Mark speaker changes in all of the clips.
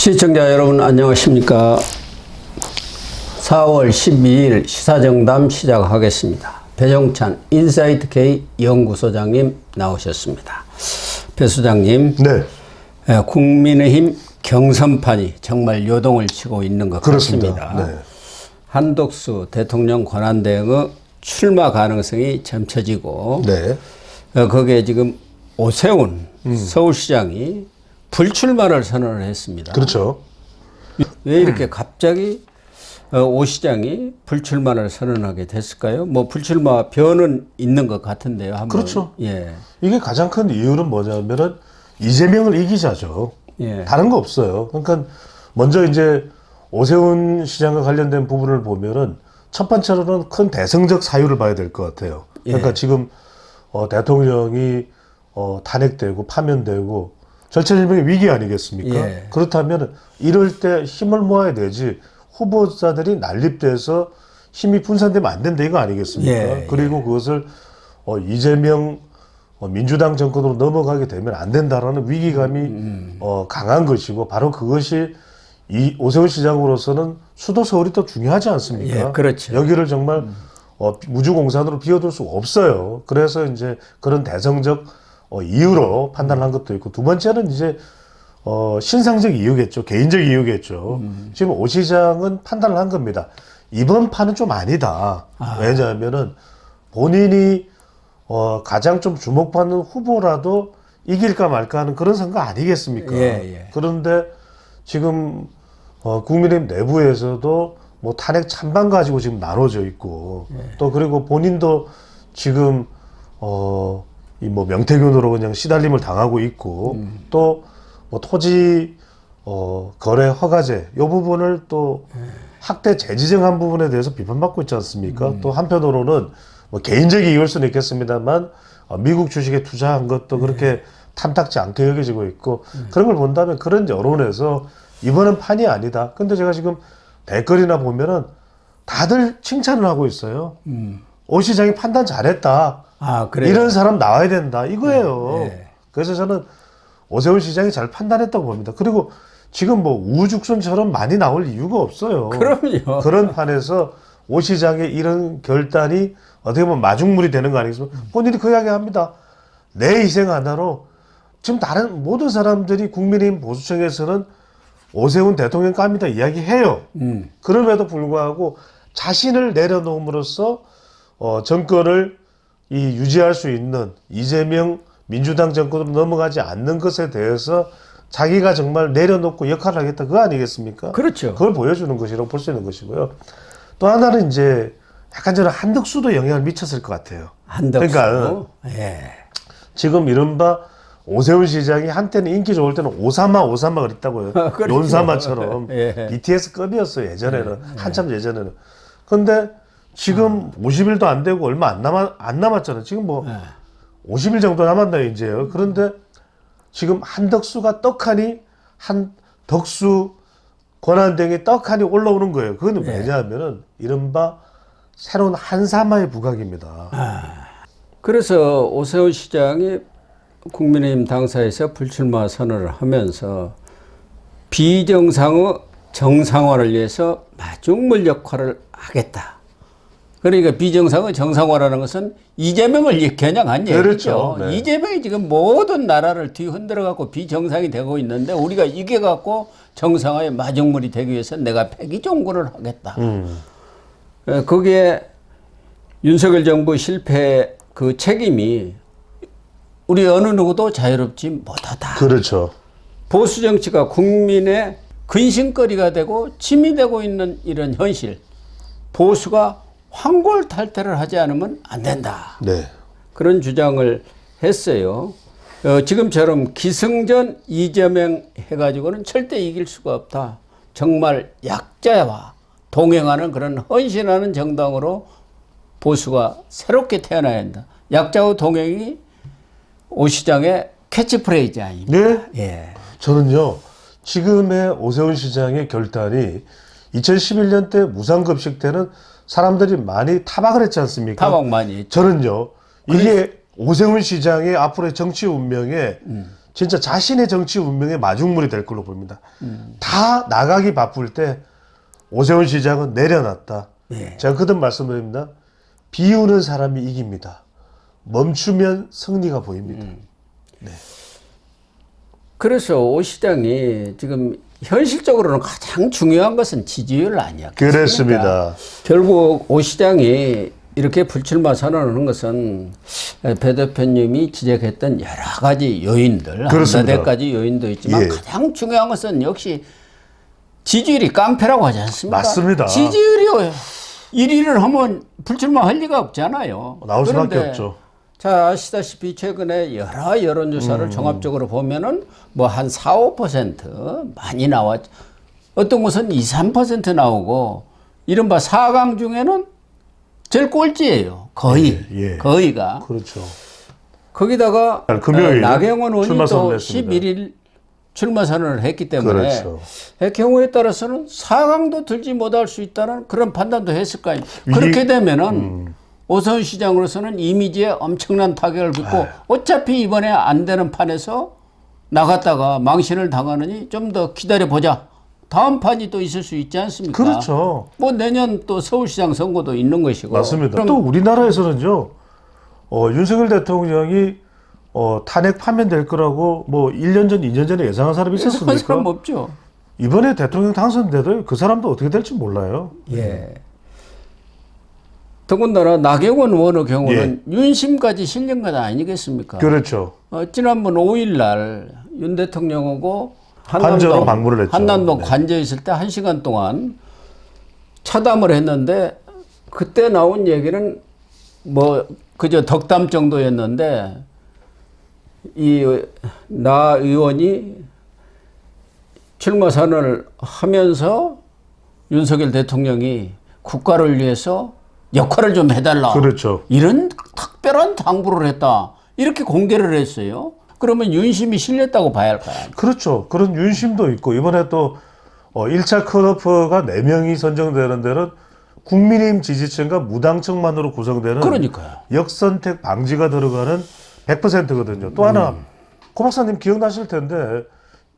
Speaker 1: 시청자 여러분 안녕하십니까. 4월 12일 시사정담 시작하겠습니다. 배종찬 인사이트 K 연구소장님 나오셨습니다. 배 소장님,
Speaker 2: 네.
Speaker 1: 국민의힘 경선판이 정말 요동을 치고 있는 것
Speaker 2: 그렇습니다.
Speaker 1: 같습니다.
Speaker 2: 네.
Speaker 1: 한덕수 대통령 권한대행의 출마 가능성이 점쳐지고,
Speaker 2: 네.
Speaker 1: 거기에 지금 오세훈 서울시장이 불출마를 선언을 했습니다.
Speaker 2: 그렇죠.
Speaker 1: 왜 이렇게 갑자기 오 시장이 불출마를 선언하게 됐을까요? 뭐 불출마 변은 있는 것 같은데요. 한번.
Speaker 2: 그렇죠.
Speaker 1: 예.
Speaker 2: 이게 가장 큰 이유는 뭐냐면은 이재명을 이기자죠.
Speaker 1: 예.
Speaker 2: 다른 거 없어요. 그러니까 먼저 이제 오세훈 시장과 관련된 부분을 보면은 첫 번째로는 큰 대승적 사유를 봐야 될 것 같아요. 그러니까
Speaker 1: 예.
Speaker 2: 지금 대통령이 탄핵되고 파면되고 절체절명의 위기 아니겠습니까?
Speaker 1: 예.
Speaker 2: 그렇다면 이럴 때 힘을 모아야 되지 후보자들이 난립돼서 힘이 분산되면 안 된다 이거 아니겠습니까?
Speaker 1: 예.
Speaker 2: 그리고 그것을 이재명 민주당 정권으로 넘어가게 되면 안 된다라는 위기감이 강한 것이고 바로 그것이 이 오세훈 시장으로서는 수도 서울이 더 중요하지 않습니까?
Speaker 1: 예, 그렇죠.
Speaker 2: 여기를 정말 무주공산으로 비워둘 수 없어요. 그래서 이제 그런 대성적 이유로 판단한 것도 있고 두 번째는 이제 신상적 이유겠죠. 개인적 이유겠죠. 지금 오 시장은 판단을 한 겁니다. 이번 판은 좀 아니다. 왜냐하면은 본인이 가장 좀 주목받는 후보라도 이길까 말까 하는 그런 선거 아니겠습니까?
Speaker 1: 예.
Speaker 2: 그런데 지금 국민의힘 내부에서도 뭐 탄핵 찬반 가지고 지금 나눠져 있고 또 그리고 본인도 지금 이 뭐 명태균으로 그냥 시달림을 당하고 있고 또 뭐 토지 거래 허가제 이 부분을 또 학대 재지정한 부분에 대해서 비판받고 있지 않습니까? 또 한편으로는 뭐 개인적인 이유일 수는 있겠습니다만 미국 주식에 투자한 것도 그렇게 탐탁지 않게 여겨지고 있고 그런 걸 본다면 그런 여론에서 이번은 판이 아니다. 근데 제가 지금 댓글이나 보면은 다들 칭찬을 하고 있어요. 오 시장이 판단 잘했다.
Speaker 1: 그래요?
Speaker 2: 이런 사람 나와야 된다. 이거예요.
Speaker 1: 네.
Speaker 2: 그래서 저는 오세훈 시장이 잘 판단했다고 봅니다. 그리고 지금 뭐 우후죽순처럼 많이 나올 이유가 없어요.
Speaker 1: 그럼요.
Speaker 2: 그런 판에서 오 시장의 이런 결단이 어떻게 보면 마중물이 되는 거 아니겠습니까? 본인이 그 이야기 합니다. 내 희생 하나로 지금 다른 모든 사람들이 국민의힘 보수층에서는 오세훈 대통령 깝니다 이야기해요. 그럼에도 불구하고 자신을 내려놓음으로써 정권을 유지할 수 있는 이재명 민주당 정권으로 넘어가지 않는 것에 대해서 자기가 정말 내려놓고 역할을 하겠다 그거 아니겠습니까?
Speaker 1: 그렇죠.
Speaker 2: 그걸 보여주는 것이라고 볼 수 있는 것이고요. 또 하나는 이제 약간 저는 한덕수도 영향을 미쳤을 것 같아요.
Speaker 1: 한덕수.
Speaker 2: 그러니까
Speaker 1: 예.
Speaker 2: 지금 이른바 오세훈 시장이 한때는 인기 좋을 때는 오사마 그랬다고요.
Speaker 1: 그렇죠.
Speaker 2: 논사마처럼
Speaker 1: 예.
Speaker 2: BTS급이었어요 예전에는. 한참 예전에는. 근데 지금 50일도 안 되고 얼마 안 남았잖아요. 지금 뭐 50일 정도 남았나요 이제요. 그런데 지금 한덕수가 떡하니 한덕수 권한대행이 떡하니 올라오는 거예요. 그거는 왜냐하면은 이른바 새로운 한사마의 부각입니다.
Speaker 1: 그래서 오세훈 시장이 국민의힘 당사에서 불출마 선언을 하면서 비정상의 정상화를 위해서 마중물 역할을 하겠다. 그러니까 비정상의 정상화라는 것은 이재명을 겨냥한 얘기죠.
Speaker 2: 그렇죠. 네.
Speaker 1: 이재명이 지금 모든 나라를 뒤흔들어 갖고 비정상이 되고 있는데 우리가 이겨 갖고 정상화의 마중물이 되기 위해서 내가 패기종구를 하겠다. 거기에 윤석열 정부 실패 그 책임이 우리 어느 누구도 자유롭지 못하다.
Speaker 2: 그렇죠.
Speaker 1: 보수 정치가 국민의 근심거리가 되고 짐이 되고 있는 이런 현실. 보수가 황골탈퇴를 하지 않으면 안 된다.
Speaker 2: 네.
Speaker 1: 그런 주장을 했어요. 지금처럼 기승전 이재명 해가지고는 절대 이길 수가 없다. 정말 약자와 동행하는 그런 헌신하는 정당으로 보수가 새롭게 태어나야 한다. 약자와 동행이 오 시장의 캐치프레이즈 아닙니까?
Speaker 2: 네?
Speaker 1: 예.
Speaker 2: 저는요, 지금의 오세훈 시장의 결단이 2011년 때 무상급식 때는 사람들이 많이 타박을 했지 않습니까?
Speaker 1: 타박 많이 했죠.
Speaker 2: 저는요, 이게 오세훈 시장의 앞으로의 정치 운명에 진짜 자신의 정치 운명의 마중물이 될 걸로 보입니다. 다 나가기 바쁠 때 오세훈 시장은 내려놨다.
Speaker 1: 예.
Speaker 2: 제가 그든 말씀드립니다. 비우는 사람이 이깁니다. 멈추면 승리가 보입니다.
Speaker 1: 그래서 오 시장이 지금 현실적으로는 가장 중요한 것은 지지율 아니었겠습니까?
Speaker 2: 그렇습니다.
Speaker 1: 결국 오 시장이 이렇게 불출마 선언하는 것은 배 대표님이 지적했던 여러 가지 요인들,
Speaker 2: 그렇습니다.
Speaker 1: 4대까지 요인도 있지만
Speaker 2: 예.
Speaker 1: 가장 중요한 것은 역시 지지율이 깡패라고 하지 않습니까?
Speaker 2: 맞습니다.
Speaker 1: 지지율이 1위를 하면 불출마할 리가 없잖아요.
Speaker 2: 나올 수밖에
Speaker 1: 그런데
Speaker 2: 없죠.
Speaker 1: 자, 아시다시피 최근에 여러 여론조사를 종합적으로 보면은 뭐 한 4, 5% 많이 나왔죠. 어떤 곳은 2, 3% 나오고 이른바 4강 중에는 제일 꼴찌예요. 거의.
Speaker 2: 예.
Speaker 1: 거의가.
Speaker 2: 그렇죠.
Speaker 1: 거기다가
Speaker 2: 금요일
Speaker 1: 나경원 의원이
Speaker 2: 출마
Speaker 1: 또
Speaker 2: 선언을 했습니다.
Speaker 1: 11일 출마 선언을 했기 때문에
Speaker 2: 그렇죠.
Speaker 1: 그 경우에 따라서는 4강도 들지 못할 수 있다는 그런 판단도 했을 거 아니에요. 그렇게 되면은 오세훈 시장으로서는 이미지에 엄청난 타격을 줬고 어차피 이번에 안 되는 판에서 나갔다가 망신을 당하느니 좀 더 기다려보자. 다음 판이 또 있을 수 있지 않습니까?
Speaker 2: 그렇죠.
Speaker 1: 뭐 내년 또 서울시장 선거도 있는 것이고.
Speaker 2: 맞습니다.
Speaker 1: 그럼
Speaker 2: 또 우리나라에서는요, 윤석열 대통령이 탄핵 파면될 거라고 뭐 1년 전, 2년 전에 예상한 사람이
Speaker 1: 그런 사람
Speaker 2: 있었습니까?
Speaker 1: 없죠.
Speaker 2: 이번에 대통령 당선돼도 그 사람도 어떻게 될지 몰라요.
Speaker 1: 예. 더군다나 나경원 의원의 경우는 윤심까지 실린 것 아니겠습니까?
Speaker 2: 그렇죠.
Speaker 1: 지난번 5일 날 윤 대통령하고
Speaker 2: 관저로 방문을 했죠.
Speaker 1: 한남동
Speaker 2: 네.
Speaker 1: 관저에 있을 때 1시간 동안 차담을 했는데 그때 나온 얘기는 뭐 그저 덕담 정도였는데 이 나 의원이 출마 선언을 하면서 윤석열 대통령이 국가를 위해서 역할을 좀 해달라.
Speaker 2: 그렇죠.
Speaker 1: 이런 특별한 당부를 했다. 이렇게 공개를 했어요. 그러면 윤심이 실렸다고 봐야 할까요?
Speaker 2: 그렇죠. 그런 윤심도 있고, 이번에 또 1차 컷오프가 4명이 선정되는 데는 국민의힘 지지층과 무당층만으로 구성되는
Speaker 1: 그러니까요.
Speaker 2: 역선택 방지가 들어가는 100%거든요. 또 하나, 고 박사님 기억나실 텐데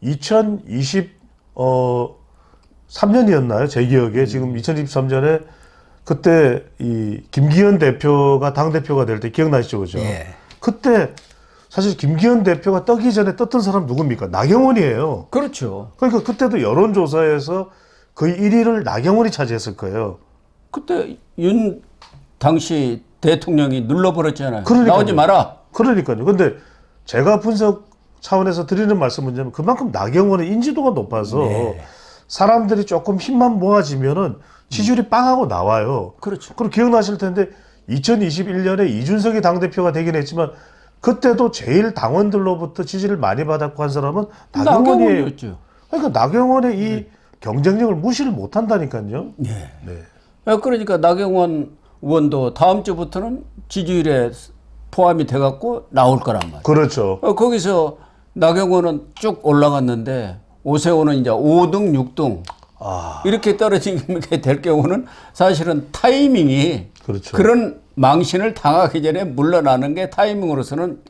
Speaker 2: 2023년이었나요? 제 기억에 지금 2023년에 그때 이 김기현 대표가 당대표가 될 때 기억나시죠? 그죠?
Speaker 1: 예.
Speaker 2: 그때 사실 김기현 대표가 떠기 전에 떴던 사람 누굽니까? 나경원이에요.
Speaker 1: 그렇죠.
Speaker 2: 그러니까 그때도 여론조사에서 거의 1위를 나경원이 차지했을 거예요.
Speaker 1: 그때 윤 당시 대통령이 눌러버렸잖아요.
Speaker 2: 그러니까요.
Speaker 1: 나오지 마라.
Speaker 2: 그러니까요. 근데 제가 분석 차원에서 드리는 말씀은 뭐냐면 그만큼 나경원의 인지도가 높아서 사람들이 조금 힘만 모아지면은 지지율이 빵하고 나와요.
Speaker 1: 그렇죠.
Speaker 2: 그럼 기억나실 텐데 2021년에 이준석이 당대표가 되긴 했지만 그때도 제일 당원들로부터 지지를 많이 받았고 한 사람은 나경원이에요.
Speaker 1: 나경원이었죠.
Speaker 2: 그러니까 나경원의 이 경쟁력을 무시를 못 한다니까요.
Speaker 1: 네.
Speaker 2: 네.
Speaker 1: 그러니까 나경원 의원도 다음 주부터는 지지율에 포함이 돼갖고 나올 거란 말이에요.
Speaker 2: 그렇죠.
Speaker 1: 거기서 나경원은 쭉 올라갔는데 오세훈은 이제 5등, 6등 이렇게 떨어지게 될 경우는 사실은 타이밍이
Speaker 2: 그렇죠.
Speaker 1: 그런 망신을 당하기 전에 물러나는 게 타이밍으로서는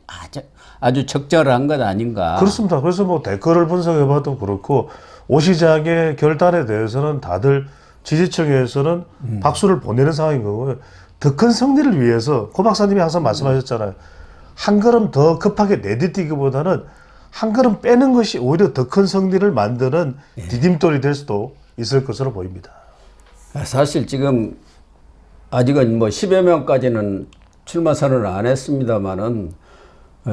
Speaker 1: 아주 적절한 것 아닌가.
Speaker 2: 그렇습니다. 그래서 뭐 댓글을 분석해봐도 그렇고 오 시장의 결단에 대해서는 다들 지지층에서는 박수를 보내는 상황인 거고요. 더 큰 승리를 위해서 고 박사님이 항상 말씀하셨잖아요. 한 걸음 더 급하게 내디뛰기보다는 한 걸음 빼는 것이 오히려 더 큰 승리를 만드는 디딤돌이 될 수도 있을 것으로 보입니다.
Speaker 1: 사실 지금 아직은 뭐 10여 명까지는 출마 선언을 안 했습니다만은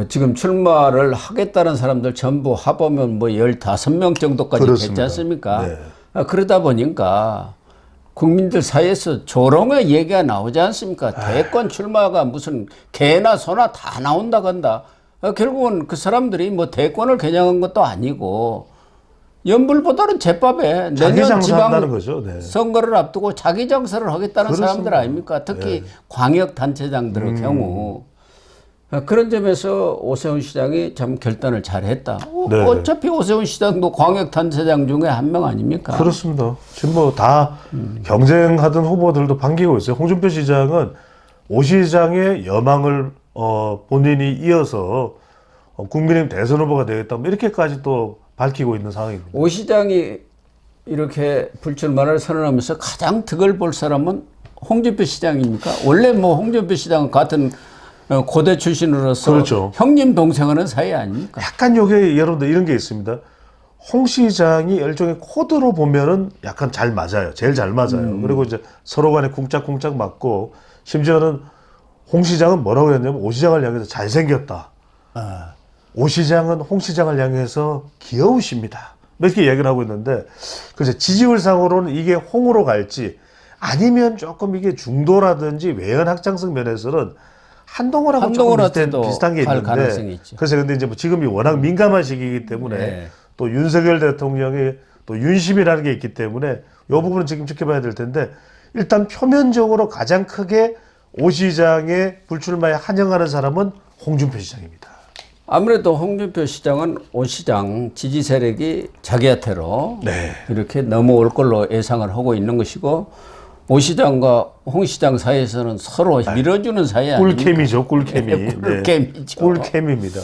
Speaker 1: 지금 출마를 하겠다는 사람들 전부 합하면 뭐 15명 정도까지
Speaker 2: 그렇습니다.
Speaker 1: 됐지 않습니까?
Speaker 2: 네.
Speaker 1: 그러다 보니까 국민들 사이에서 조롱의 얘기가 나오지 않습니까? 대권 출마가 무슨 개나 소나 다 나온다 간다. 결국은 그 사람들이 뭐 대권을 겨냥한 것도 아니고 연불보다는 제밥에
Speaker 2: 자기
Speaker 1: 내년
Speaker 2: 장사한다는
Speaker 1: 지방
Speaker 2: 거죠. 네.
Speaker 1: 선거를 앞두고 자기 장사를 하겠다는
Speaker 2: 그렇습니다.
Speaker 1: 사람들 아닙니까? 특히 광역단체장들의 경우. 그런 점에서 오세훈 시장이 참 결단을 잘했다.
Speaker 2: 네.
Speaker 1: 어차피 오세훈 시장도 광역단체장 중에 한 명 아닙니까?
Speaker 2: 그렇습니다. 지금 뭐 다 경쟁하던 후보들도 반기고 있어요. 홍준표 시장은 오 시장의 여망을 본인이 이어서 국민의힘 대선 후보가 되겠다 뭐 이렇게까지 또 밝히고 있는 상황입니다.
Speaker 1: 오 시장이 이렇게 불출마를 선언하면서 가장 득을 볼 사람은 홍준표 시장입니까? 원래 뭐 홍준표 시장은 같은 고대 출신으로서
Speaker 2: 그렇죠.
Speaker 1: 형님 동생하는 사이 아닙니까?
Speaker 2: 약간 요게 여러분들 이런 게 있습니다. 홍 시장이 일종의 코드로 보면은 약간 잘 맞아요. 제일 잘 맞아요. 그리고 이제 서로 간에 쿵짝쿵짝 맞고 심지어는 홍 시장은 뭐라고 했냐면 오 시장을 향해서 잘생겼다. 오 시장은 홍 시장을 향해서 귀여우십니다. 이렇게 이야기를 하고 있는데 그래서 지지율상으로는 이게 홍으로 갈지 아니면 조금 이게 중도라든지 외연 확장성 면에서는 한동훈하고 조금 비슷한 게
Speaker 1: 갈 가능성이
Speaker 2: 있는데
Speaker 1: 있죠.
Speaker 2: 그래서 근데 이제 뭐 지금이 워낙 민감한 시기이기 때문에
Speaker 1: 네.
Speaker 2: 또 윤석열 대통령의 또 윤심이라는 게 있기 때문에 이 부분은 지금 지켜봐야 될 텐데 일단 표면적으로 가장 크게 오 시장의 불출마에 환영하는 사람은 홍준표 시장입니다.
Speaker 1: 아무래도 홍준표 시장은 오 시장 지지 세력이 자기한테로
Speaker 2: 네.
Speaker 1: 이렇게 넘어올 걸로 예상을 하고 있는 것이고 오 시장과 홍 시장 사이에서는 서로 밀어주는 사이 아닙니까?
Speaker 2: 꿀캠이죠, 꿀캠이.
Speaker 1: 네, 꿀캠이죠.
Speaker 2: 꿀캠입니다.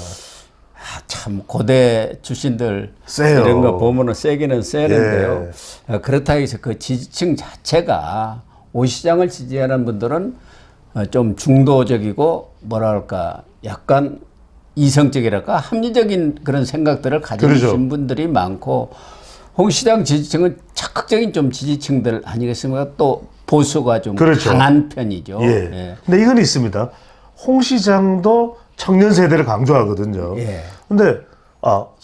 Speaker 1: 참 고대 출신들
Speaker 2: 세요.
Speaker 1: 이런 거 보면은 세기는 세는데요.
Speaker 2: 예.
Speaker 1: 그렇다고 해서 그 지지층 자체가 오 시장을 지지하는 분들은 좀 중도적이고 뭐랄까 약간 이성적이랄까 합리적인 그런 생각들을 가지고
Speaker 2: 그렇죠.
Speaker 1: 계신 분들이 많고 홍 시장 지지층은 적극적인 좀 지지층들 아니겠습니까? 또 보수가 좀
Speaker 2: 그렇죠.
Speaker 1: 강한 편이죠.
Speaker 2: 예.
Speaker 1: 예.
Speaker 2: 근데 이건 있습니다. 홍 시장도 청년 세대를 강조하거든요.
Speaker 1: 예.
Speaker 2: 근데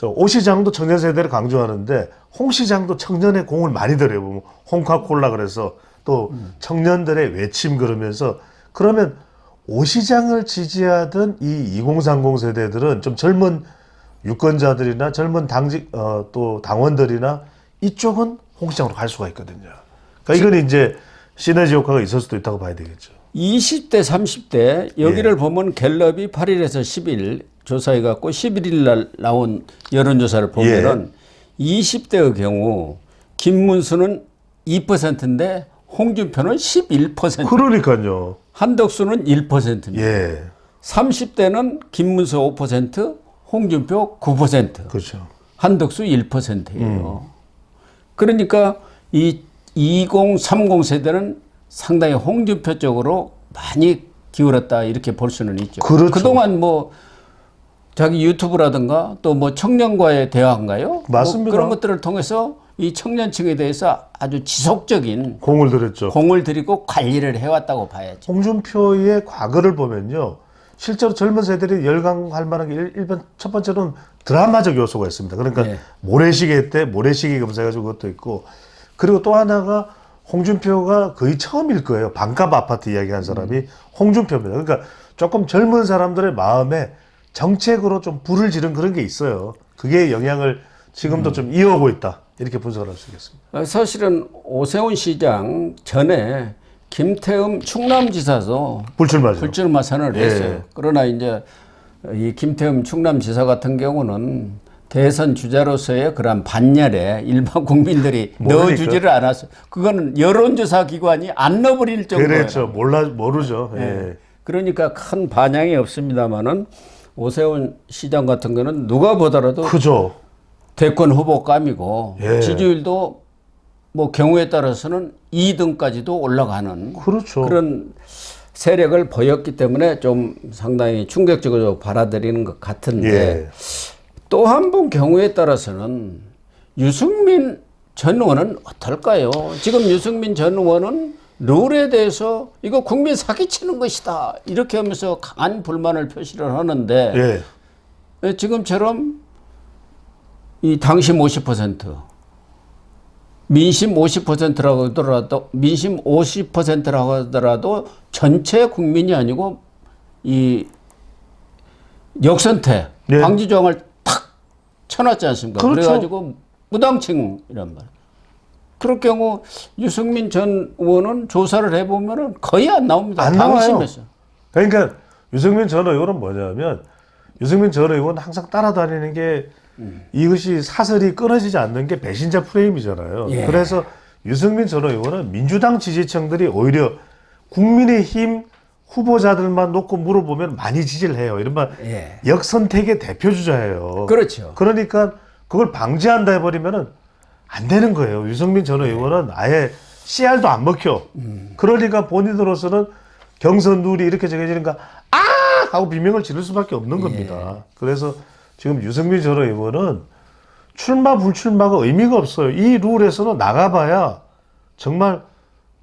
Speaker 2: 오 시장도 청년 세대를 강조하는데 홍 시장도 청년의 공을 많이 들여요. 뭐 홍카콜라 그래서 또 청년들의 외침 그러면서 그러면 오 시장을 지지하던 이 2030 세대들은 좀 젊은 유권자들이나 젊은 당직 또 당원들이나 이쪽은 홍 시장으로 갈 수가 있거든요. 그러니까 이건 이제 시너지 효과가 있을 수도 있다고 봐야 되겠죠.
Speaker 1: 20대, 30대 여기를 보면 갤럽이 8일에서 10일 조사해 갖고 11일 날 나온 여론조사를 보면은 20대의 경우 김문수는 2%인데 홍준표는 11%.
Speaker 2: 그러니까요.
Speaker 1: 한덕수는 1%입니다.
Speaker 2: 예.
Speaker 1: 30대는 김문수 5%, 홍준표 9%.
Speaker 2: 그렇죠.
Speaker 1: 한덕수 1%예요. 그러니까 이 2030 세대는 상당히 홍준표 쪽으로 많이 기울었다 이렇게 볼 수는 있죠.
Speaker 2: 그렇죠.
Speaker 1: 그동안 뭐 자기 유튜브라든가 또 뭐 청년과의 대화인가요?
Speaker 2: 맞습니다.
Speaker 1: 뭐 그런 것들을 통해서 이 청년층에 대해서 아주 지속적인
Speaker 2: 공을 들였죠.
Speaker 1: 공을 들이고 관리를 해왔다고 봐야죠.
Speaker 2: 홍준표의 과거를 보면요. 실제로 젊은 세대들이 열광할 만한 게 일반 첫 번째로는 드라마적 요소가 있습니다. 그러니까
Speaker 1: 네.
Speaker 2: 모래시계 때 모래시계 검사해가지고 그것도 있고 그리고 또 하나가 홍준표가 거의 처음일 거예요. 반값 아파트 이야기한 사람이 홍준표입니다. 그러니까 조금 젊은 사람들의 마음에 정책으로 좀 불을 지른 그런 게 있어요. 그게 영향을 지금도 좀 이어오고 있다. 이렇게 분석을 할 수 있겠습니다.
Speaker 1: 사실은 오세훈 시장 전에 김태흠 충남지사도
Speaker 2: 불출마죠.
Speaker 1: 불출마 선언을
Speaker 2: 예.
Speaker 1: 했어요. 그러나 이제 이 김태흠 충남지사 같은 경우는 대선 주자로서의 그런 반열에 일반 국민들이
Speaker 2: 모르니까.
Speaker 1: 넣어주지를 않았어요. 그거는 여론조사 기관이 안 넣어버릴 정도예요.
Speaker 2: 그렇죠. 모르죠. 예.
Speaker 1: 그러니까 큰 반향이 없습니다만은 오세훈 시장 같은 거는 누가 보더라도
Speaker 2: 크죠.
Speaker 1: 대권 후보감이고
Speaker 2: 예.
Speaker 1: 지지율도 뭐 경우에 따라서는 2등까지도 올라가는
Speaker 2: 그렇죠.
Speaker 1: 그런 세력을 보였기 때문에 좀 상당히 충격적으로 받아들이는 것 같은데
Speaker 2: 예.
Speaker 1: 또 한 번 경우에 따라서는 유승민 전 의원은 어떨까요? 지금 유승민 전 의원은 룰에 대해서 이거 국민 사기치는 것이다 이렇게 하면서 강한 불만을 표시를 하는데
Speaker 2: 예.
Speaker 1: 지금처럼 이 당심 50%, 민심 50%라고 하더라도 민심 50%라고 하더라도 전체 국민이 아니고 이 역선택
Speaker 2: 네.
Speaker 1: 방지 조항을 탁 쳐놨지 않습니까?
Speaker 2: 그렇죠.
Speaker 1: 그래가지고 무당층이란 말이에요. 그럴 경우 유승민 전 의원은 조사를 해보면은 거의 안 나옵니다.
Speaker 2: 안 나와요.
Speaker 1: 당심에서.
Speaker 2: 그러니까 유승민 전 의원은 뭐냐면 유승민 전 의원은 항상 따라다니는 게 이것이 사설이 끊어지지 않는 게 배신자 프레임이잖아요.
Speaker 1: 예.
Speaker 2: 그래서 유승민 전 의원은 민주당 지지층들이 오히려 국민의힘 후보자들만 놓고 물어보면 많이 지지를 해요. 이른바
Speaker 1: 예.
Speaker 2: 역선택의 대표 주자예요.
Speaker 1: 그렇죠.
Speaker 2: 그러니까 그걸 방지한다 해버리면은 안 되는 거예요. 유승민 전 의원은 아예 씨알도 안 먹혀. 그러니까 본인으로서는 경선 룰이 이렇게 정해지니까 아! 하고 비명을 지를 수밖에 없는 겁니다. 그래서 지금 유승민 전 의원은 출마 불출마가 의미가 없어요. 이 룰에서는 나가봐야 정말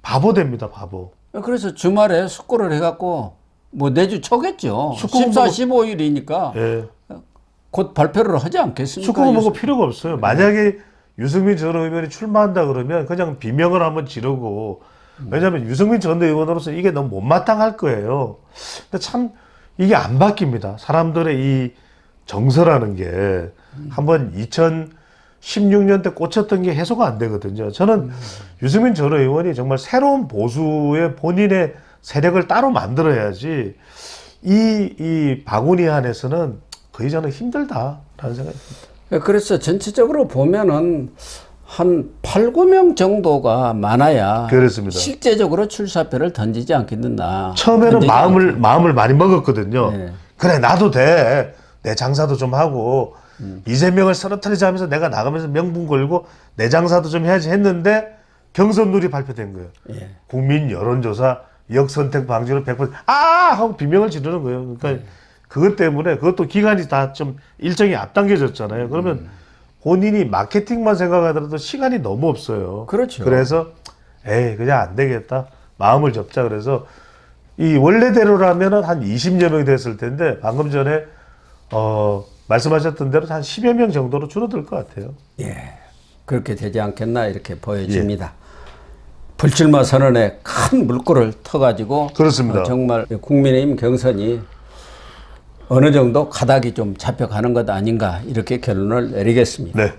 Speaker 2: 바보 됩니다. 바보.
Speaker 1: 그래서 주말에 숙고를 해갖고 뭐 내주 초겠죠.
Speaker 2: 숙고는
Speaker 1: 14,
Speaker 2: 뭐-
Speaker 1: 15일이니까
Speaker 2: 예.
Speaker 1: 곧 발표를 하지 않겠습니까?
Speaker 2: 축구가 먹을 필요가 없어요. 만약에 유승민 전 의원이 출마한다 그러면 그냥 비명을 한번 지르고, 왜냐하면 유승민 전 의원으로서 이게 너무 못마땅할 거예요. 근데 참 이게 안 바뀝니다. 사람들의 이 정서라는 게 한번 2016년 때 꽂혔던 게 해소가 안 되거든요. 저는 유승민 전 의원이 정말 새로운 보수의 본인의 세력을 따로 만들어야지 이 바구니 안에서는 거의 저는 힘들다라는 생각이 듭니다.
Speaker 1: 그래서 전체적으로 보면은 한 8, 9명 정도가 많아야
Speaker 2: 그렇습니다.
Speaker 1: 실제적으로 출사표를 던지지 않겠는가.
Speaker 2: 처음에는
Speaker 1: 던지지
Speaker 2: 마음을 많이 먹었거든요.
Speaker 1: 네.
Speaker 2: 그래 나도 돼. 내 장사도 좀 하고 이재명을 쓰러뜨리자 하면서 내가 나가면서 명분 걸고 내 장사도 좀 해야지 했는데 경선룰이 발표된 거예요.
Speaker 1: 예.
Speaker 2: 국민 여론조사 역선택 방지로 100% 하고 비명을 지르는 거예요. 그러니까 그것 때문에 그것도 기간이 다 좀 일정이 앞당겨졌잖아요. 그러면 본인이 마케팅만 생각하더라도 시간이 너무 없어요.
Speaker 1: 그렇죠.
Speaker 2: 그래서 에이 그냥 안 되겠다. 마음을 접자. 그래서 이 원래대로라면은 한 20여 명이 됐을 텐데 방금 전에 말씀하셨던 대로 한 10여 명 정도로 줄어들 것 같아요.
Speaker 1: 예. 그렇게 되지 않겠나 이렇게 보여집니다. 불출마 선언에 큰 물꼬를 터가지고
Speaker 2: 그렇습니다.
Speaker 1: 정말 국민의힘 경선이 어느 정도 가닥이 좀 잡혀가는 것 아닌가 이렇게 결론을 내리겠습니다.
Speaker 2: 네.